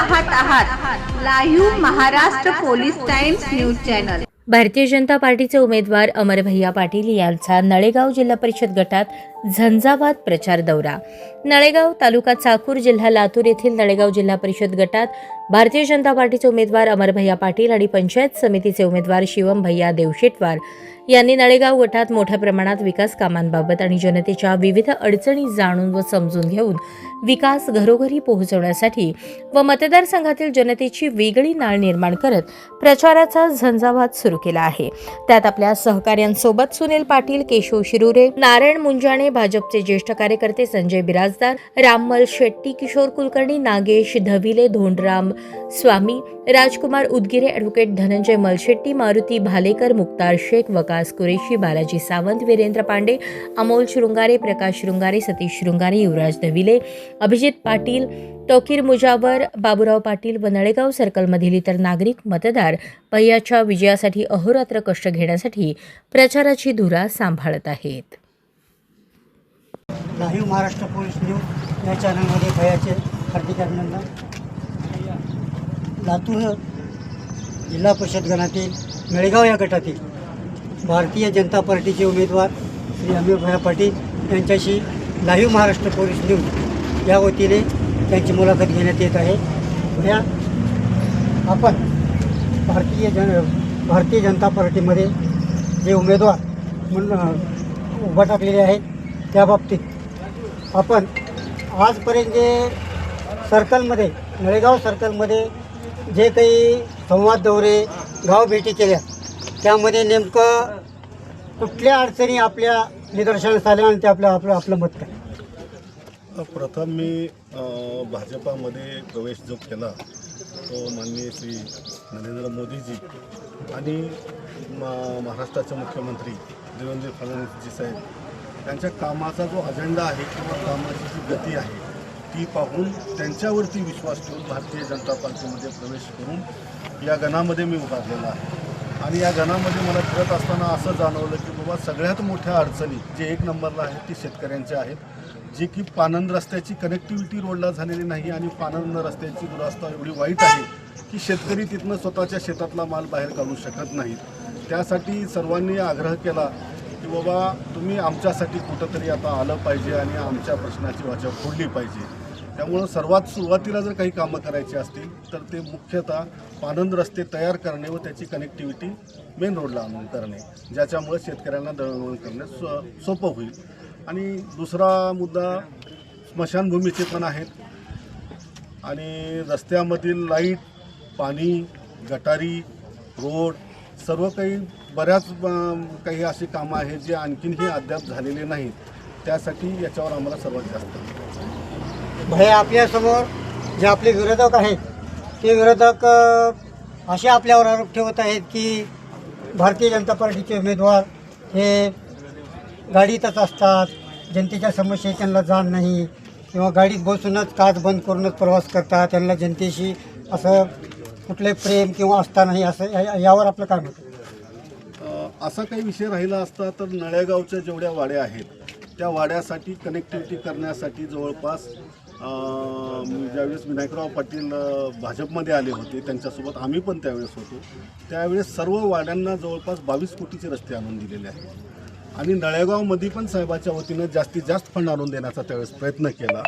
पाहत आहात live Maharashtra police times news channel. Bharatiya Janata पार्टीचे उमेदवार अमरभैया पाटील यांचा नळेगाव जिल्हा परिषद गटात झंझावात प्रचार दौरा। नळेगाव तालुका चाकूर जिल्हा लातूर येथील नळेगाव जिल्हा परिषद गटात भारतीय जनता पार्टीचे उमेदवार अमरभैया पाटील आणि पंचायत समितीचे उमेदवार शिवम भैया देवशेटवार यांनी नळेगाव गटात मोठ्या प्रमाणात विकास कामांबाबत आणि जनतेच्या विविध अडचणी जाणून व समजून घेऊन विकास घरोघरी पोहोचवण्यासाठी व मतदारसंघातील जनतेची वेगळी नाळ निर्माण करत प्रचाराचा झंझावात सुरू केला आहे। त्यात आपल्या सहकाऱ्यांसोबत सुनील पाटील, केशव शिरुरे, नारायण मुंजाणे, भाजपचे ज्येष्ठ कार्यकर्ते संजय बिराजदार, राममल शेट्टी, किशोर कुलकर्णी, नागेश धविले, धोंडराम स्वामी, राजकुमार उदगिरे, ॲडव्होकेट धनंजय मलशेट्टी, मारुती भालेकर, मुक्तार शेख, वकास कुरेशी, बालाजी सावंत, वीरेंद्र पांडे, अमोल शृंगारे, प्रकाश शृंगारे, सतीश शृंगारे, युवराज धविले, अभिजित पाटील, तौकीर मुजावर, बाबूराव पाटील व नळेगाव सर्कलमधील इतर नागरिक मतदार भैयाच्या विजयासाठी अहोरात्र कष्ट घेण्यासाठी प्रचाराची धुरा सांभाळत आहेत। लाईव्ह महाराष्ट्र पोलीस न्यूज या चॅनलमध्ये भैयाचे हार्दिक अभिनंदन। लातूर जिल्हा परिषद गणातील नळेगाव या गटातील भारतीय जनता पार्टीचे उमेदवार श्री अमरभैया पाटील यांच्याशी लाईव्ह महाराष्ट्र पोलीस न्यूज या वतीने त्यांची मुलाखत घेण्यात येत आहे। भैया, आपण भारतीय जनता पार्टीमध्ये जे उमेदवार म्हणून उभा टाकलेले आहेत त्या बाबतीत आपण आजपर्यंत जे सर्कलमध्ये नळेगाव सर्कलमध्ये जे काही संवाद दौरे गाव भेटी केल्या त्यामध्ये नेमकं कुठल्या अडचणी आपल्या निदर्शनास आल्या आणि ते आपलं मत काय? प्रथम मी भाजपामध्ये प्रवेश जो केला तो माननीय श्री नरेंद्र मोदीजी आणि महाराष्ट्राचे मुख्यमंत्री देवेंद्र फडणवीसजी साहेब यांच्या कामाचा जो अजेंडा आहे किंवा कामाची जी गती आहे ती पाहून त्यांच्यावरती विश्वास ठेवून भारतीय जनता पार्टीमध्ये प्रवेश करून या गणामध्ये मी उभारलेला आहे। आणि या गणामध्ये मला फिरत असताना असं जाणवलं की बाबा सगळ्यात मोठ्या अडचणी जे एक नंबरला आहेत ती शेतकऱ्यांच्या आहेत, जी की पानंद रस्त्याची कनेक्टिव्हिटी रोडला झालेली नाही आणि पानंद रस्त्याची दुरावस्था एवढी वाईट आहे की शेतकरी तिथनं स्वतःच्या शेतातला माल बाहेर काढू शकत नाहीत। त्यासाठी सर्वांनी आग्रह केला की बाबा तुम्ही आमच्यासाठी कुठंतरी आता आलं पाहिजे आणि आमच्या प्रश्नाची वाचा फोडली पाहिजे। त्यामुळं सर्वात सुरुवातीला जर काही कामं करायची असतील तर ते मुख्यतः पानंद रस्ते तयार करणे व त्याची कनेक्टिव्हिटी मेन रोडला आणून करणे, ज्याच्यामुळे शेतकऱ्यांना दळणवळण करणे सोपं होईल। आणि दुसरा मुद्दा स्मशानभूमीचे पण आहेत आणि रस्त्यामधील लाईट, पाणी, गटारी, रोड सर्व काही बऱ्याच काही अशी कामं आहेत जे आणखीनही अद्याप झालेले नाहीत। त्यासाठी याच्यावर आम्हाला सर्वात जास्त भैया, आपल्यासमोर जे आपले विरोधक आहेत ते विरोधक असे आपल्यावर आरोप ठेवत आहेत की भारतीय जनता पार्टीचे उमेदवार हे गाडीतच असतात, जनतेच्या समस्या त्यांना जाण नाही किंवा गाडीत बसूनच काच बंद करूनच प्रवास करतात, त्यांना जनतेशी असं कुठले प्रेम किंवा असता नाही, असं यावर आपलं काय मत? असा काही विषय राहिला असता तर नळेगावच्या जेवढ्या वाड्या आहेत त्या वाड्यासाठी कनेक्टिव्हिटी करण्यासाठी जवळपास ज्यावेळेस विनायकराव पाटील भाजपमध्ये आले होते त्यांच्यासोबत आम्ही पण त्यावेळेस होतो, त्यावेळेस सर्व वाड्यांना जवळपास 22 कोटीचे रस्ते आणून दिलेले आहेत आणि नळेगावमध्ये पण साहेबाच्या वतीनं जास्तीत जास्त फंड आणून देण्याचा त्यावेळेस प्रयत्न केला।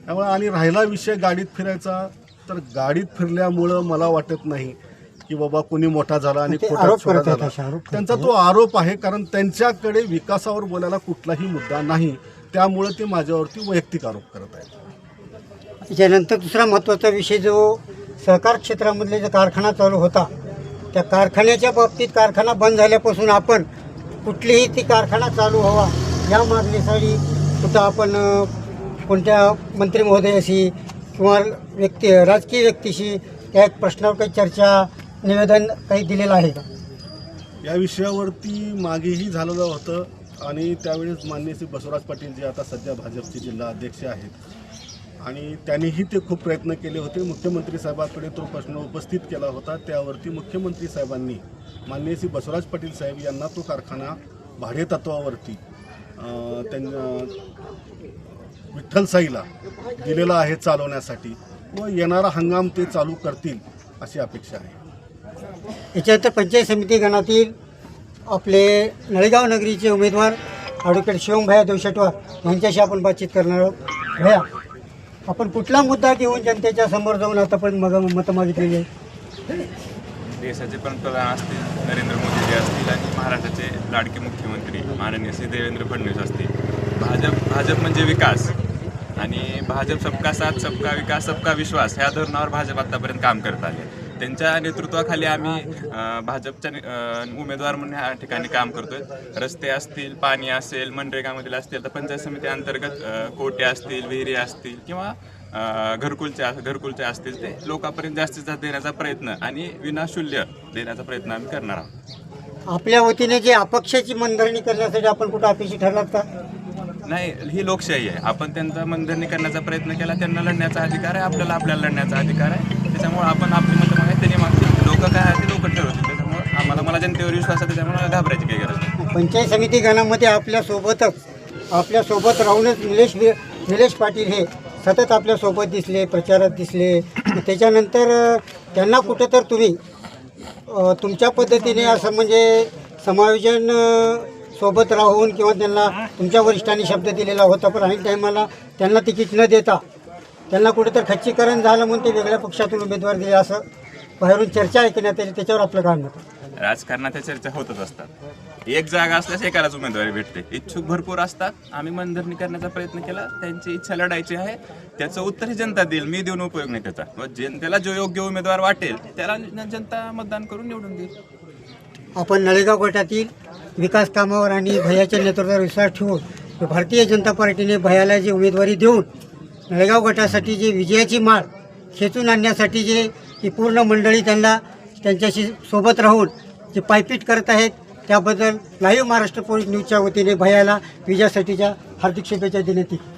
त्यामुळे आणि राहिला विषय गाडीत फिरायचा, तर गाडीत फिरल्यामुळं मला वाटत नाही की बाबा कोणी मोठा झाला आणि खोटा छोटा झाला, त्यांचा तो आरोप आहे। कारण त्यांच्याकडे विकासावर बोलायला कुठलाही मुद्दा नाही, त्यामुळे ते माझ्यावरती वैयक्तिक आरोप करत आहेत। यानंतर दुसरा महत्त्वाचा विषय जो सहकार क्षेत्रामधले जो कारखाना चालू होता त्या कारखान्याच्या बाबतीत कारखाना बंद झाल्यापासून आपण कुठलीही ती कारखाना चालू व्हावा या मागणीसाठी कुठं आपण कोणत्या मंत्री महोदयाशी किंवा राजकीय व्यक्तीशी त्या प्रश्नावर काही चर्चा, निवेदन काही दिलेलं आहे का? या विषयावरती मागेही झालेलं होतं आणि त्यावेळेस माननीय श्री बसवराज पाटील जे आता सध्या भाजपचे जिल्हा अध्यक्ष आहेत आणि त्यांनीही ते खूप प्रयत्न केले होते, मुख्यमंत्री साहेबांकडे तो प्रश्न उपस्थित केला होता। त्यावरती मुख्यमंत्री साहेबांनी माननीय श्री बसवराज पाटील साहेब यांना तो कारखाना भाडे तत्वावरती त्यांना विठ्ठल साईला दिलेला आहे चालवण्यासाठी व येणारा हंगाम ते चालू करतील अशी अपेक्षा आहे. याच्यानंतर पंचायत समिती गणातील आपले नळेगाव नगरीचे उमेदवार ॲडव्होकेट शिवमभैया देवशेटवार यांच्याशी आपण बातचीत करणार आहोत. भैया, आपण कुठला मुद्दा घेऊन जनतेच्या समोर जाऊन आतापर्यंत मतं मागितलेली आहे? देशाचे पंतप्रधान असतील नरेंद्र मोदीजी असतील आणि महाराष्ट्राचे लाडके मुख्यमंत्री माननीय श्री देवेंद्र फडणवीस असतील. भाजप म्हणजे विकास आणि भाजप सबका साथ सबका विकास सबका विश्वास ह्या धोरणावर भाजप आतापर्यंत काम करत आहे. त्यांच्या नेतृत्वाखाली आम्ही भाजपच्या उमेदवार म्हणून ह्या ठिकाणी काम करतोय. रस्ते असतील, पाणी असेल, मनरेगामधील असतील, तर पंचायत समिती अंतर्गत कोटे असतील, विहिरी असतील किंवा घरकुलचे असतील ते लोकांपर्यंत जास्तीत जास्त देण्याचा प्रयत्न आणि विनाशुल्य देण्याचा प्रयत्न आम्ही करणार आहोत. आपल्या वतीने जे अपक्षाची मनधरणी करण्यासाठी आपण कुठं अपेक्षित ठरलात का? नाही, ही लोकशाही आहे. आपण त्यांचा मनधरणी करण्याचा प्रयत्न केला, त्यांना लढण्याचा अधिकार आहे, आपल्याला लढण्याचा अधिकार आहे. त्याच्यामुळे आपण आपली मतं मागायची, त्यांनी मागतील. लोक काय आहे ते लोक ठरवतील. त्याच्यामुळे मला जनतेवर विश्वास आहे, त्याच्यामुळे घाबरायची काही गरज नाही. पंचायत समिती गणामध्ये आपल्यासोबत राहूनच निलेश पाटील हे सतत आपल्यासोबत दिसले, प्रचारात दिसले. त्याच्यानंतर त्यांना कुठं तर तुम्ही तुमच्या पद्धतीने असं म्हणजे समायोजन सोबत राहून किंवा त्यांना तुमच्या वरिष्ठांनी शब्द दिलेला होता, पण ऐन टायमाला त्यांना तिकीट न देता त्यांना कुठेतरी खच्चीकरण झालं म्हणून ते वेगळ्या पक्षातून उमेदवार दिले असं बाहेरून चर्चा ऐकण्यात आली. त्याच्यावर आपलं काय मत? राजकारणात त्या चर्चा होतच असतात. एक जागा असल्यास एकालाच उमेदवारी भेटते. इच्छुक भरपूर असतात. आम्ही मनधरणी करण्याचा प्रयत्न केला, त्यांची इच्छा लढायची आहे, त्याचं उत्तर ही जनता देईल. मी देऊन उपयोग नाही त्याचा. व जनतेला जो योग्य उमेदवार वाटेल त्याला जनता मतदान करून निवडून देईल. आपण नळेगाव गटातील विकास कामावर आणि भैयाच्या नेतृत्वावर विश्वास ठेवून भारतीय जनता पार्टीने भैयाला जी उमेदवारी देऊन नळेगाव गटासाठी जी विजयाची माळ खेचून आणण्यासाठी ही पूर्ण मंडळी त्यांच्याशी सोबत राहून जे पायपीट करत आहेत त्याबद्दल लाईव्ह महाराष्ट्र पोलीस न्यूजच्या वतीने भैयाला विजयासाठीच्या हार्दिक शुभेच्छा देण्यात येईल.